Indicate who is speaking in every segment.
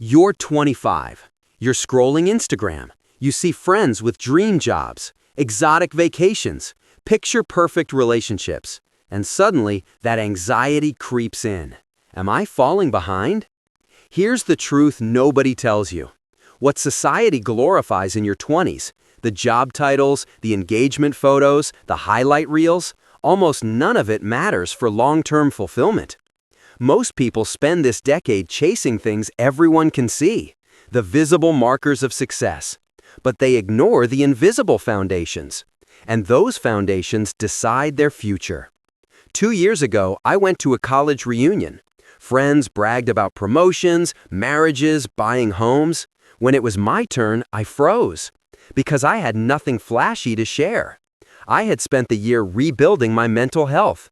Speaker 1: You're 25. You're scrolling Instagram. You see friends with dream jobs, exotic vacations, picture-perfect relationships, and suddenly that anxiety creeps in. Am I falling behind? Here's the truth nobody tells you. What society glorifies in your 20s, the job titles, the engagement photos, the highlight reels, almost none of it matters for long-term fulfillment. Most people spend this decade chasing things everyone can see, the visible markers of success. But they ignore the invisible foundations. And those foundations decide their future. 2 years ago, I went to a college reunion. Friends bragged about promotions, marriages, buying homes. When it was my turn, I froze. Because I had nothing flashy to share. I had spent the year rebuilding my mental health,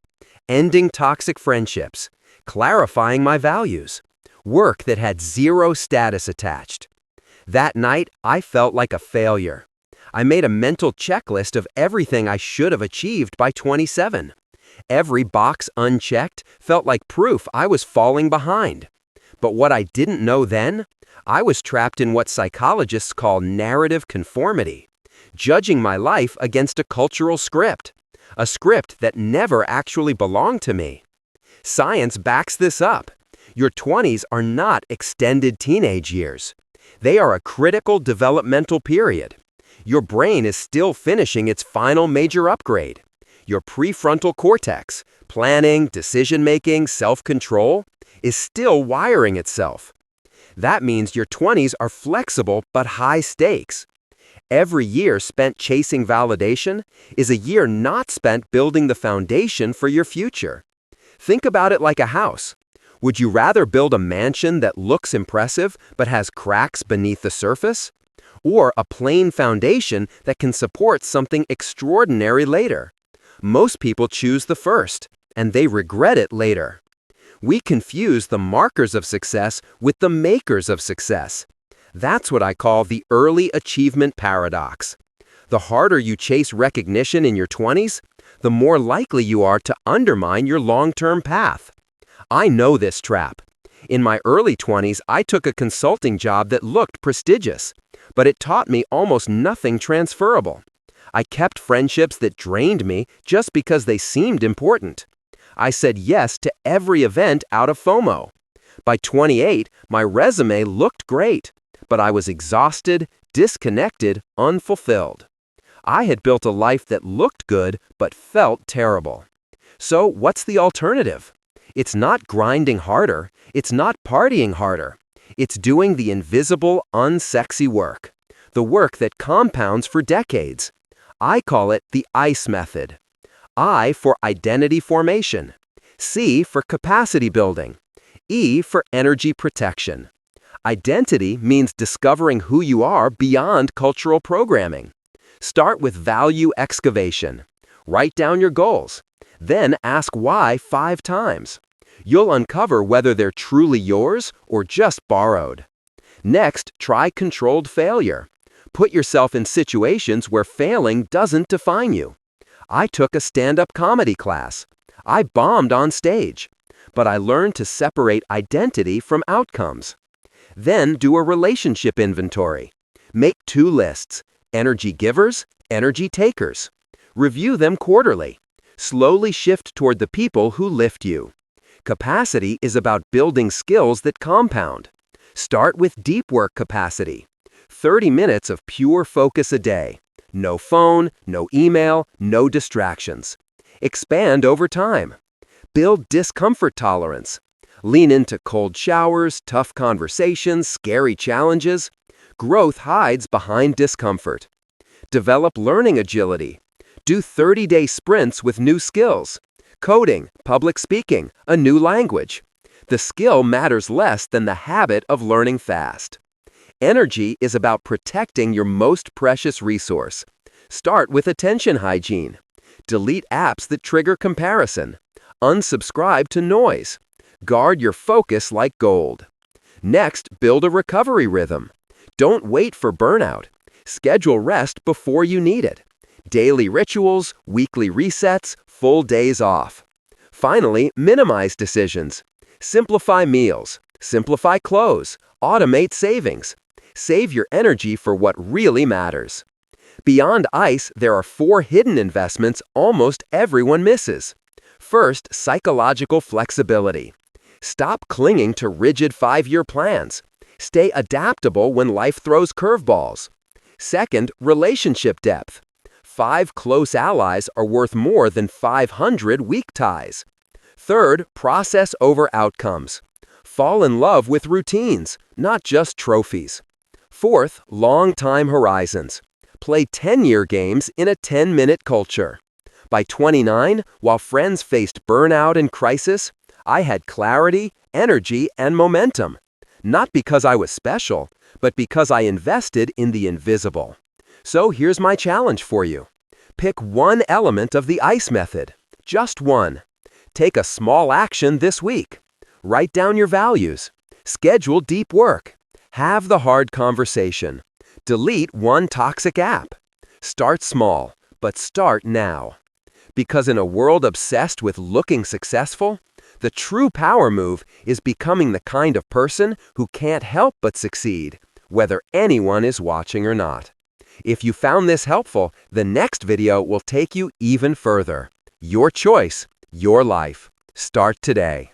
Speaker 1: ending toxic friendships, clarifying my values, work that had zero status attached. That night, I felt like a failure. I made a mental checklist of everything I should have achieved by 27. Every box unchecked felt like proof I was falling behind. But what I didn't know then, I was trapped in what psychologists call narrative conformity, judging my life against a cultural script, a script that never actually belonged to me. Science backs this up. Your 20s are not extended teenage years. They are a critical developmental period. Your brain is still finishing its final major upgrade. Your prefrontal cortex, planning, decision-making, self-control, is still wiring itself. That means your 20s are flexible but high stakes. Every year spent chasing validation is a year not spent building the foundation for your future. Think about it like a house. Would you rather build a mansion that looks impressive but has cracks beneath the surface? Or a plain foundation that can support something extraordinary later? Most people choose the first, and they regret it later. We confuse the markers of success with the makers of success. That's what I call the early achievement paradox. The harder you chase recognition in your 20s, the more likely you are to undermine your long-term path. I know this trap. In my early 20s, I took a consulting job that looked prestigious, but it taught me almost nothing transferable. I kept friendships that drained me just because they seemed important. I said yes to every event out of FOMO. By 28, my resume looked great, but I was exhausted, disconnected, unfulfilled. I had built a life that looked good but felt terrible. So what's the alternative? It's not grinding harder. It's not partying harder. It's doing the invisible, unsexy work. The work that compounds for decades. I call it the ICE method. I for identity formation. C for capacity building. E for energy protection. Identity means discovering who you are beyond cultural programming. Start with value excavation. Write down your goals. Then ask why 5 times. You'll uncover whether they're truly yours or just borrowed. Next, try controlled failure. Put yourself in situations where failing doesn't define you. I took a stand-up comedy class. I bombed on stage, but I learned to separate identity from outcomes. Then do a relationship inventory. Make 2 lists. Energy givers, energy takers. Review them quarterly. Slowly shift toward the people who lift you. Capacity is about building skills that compound. Start with deep work capacity. 30 minutes of pure focus a day. No phone, no email, no distractions. Expand over time. Build discomfort tolerance. Lean into cold showers, tough conversations, scary challenges. Growth hides behind discomfort. Develop learning agility. Do 30-day sprints with new skills. Coding, public speaking, a new language. The skill matters less than the habit of learning fast. Energy is about protecting your most precious resource. Start with attention hygiene. Delete apps that trigger comparison. Unsubscribe to noise. Guard your focus like gold. Next, build a recovery rhythm. Don't wait for burnout. Schedule rest before you need it. Daily rituals, weekly resets, full days off. Finally, minimize decisions. Simplify meals. Simplify clothes.
Speaker 2: Automate savings. Save your energy for what really matters. Beyond ICE, there are 4 hidden investments almost everyone misses. First, psychological flexibility. Stop clinging to rigid 5-year plans. Stay adaptable when life throws curveballs. Second, relationship depth. 5 close allies are worth more than 500 weak ties. Third, process over outcomes. Fall in love with routines, not just trophies. Fourth, long-time horizons. Play 10-year games in a 10-minute culture. By 29, while friends faced burnout and crisis, I had clarity, energy, and momentum. Not because I was special, but because I invested in the invisible. So here's my challenge for you. Pick one element of the ICE method. Just one. Take a small action this week. Write down your values. Schedule deep work. Have the hard conversation. Delete one toxic app. Start small, but start now. Because in a world obsessed with looking successful, the true power move is becoming the kind of person who can't help but succeed, whether anyone is watching or not. If you found this helpful, the next video will take you even further. Your choice, your life. Start today.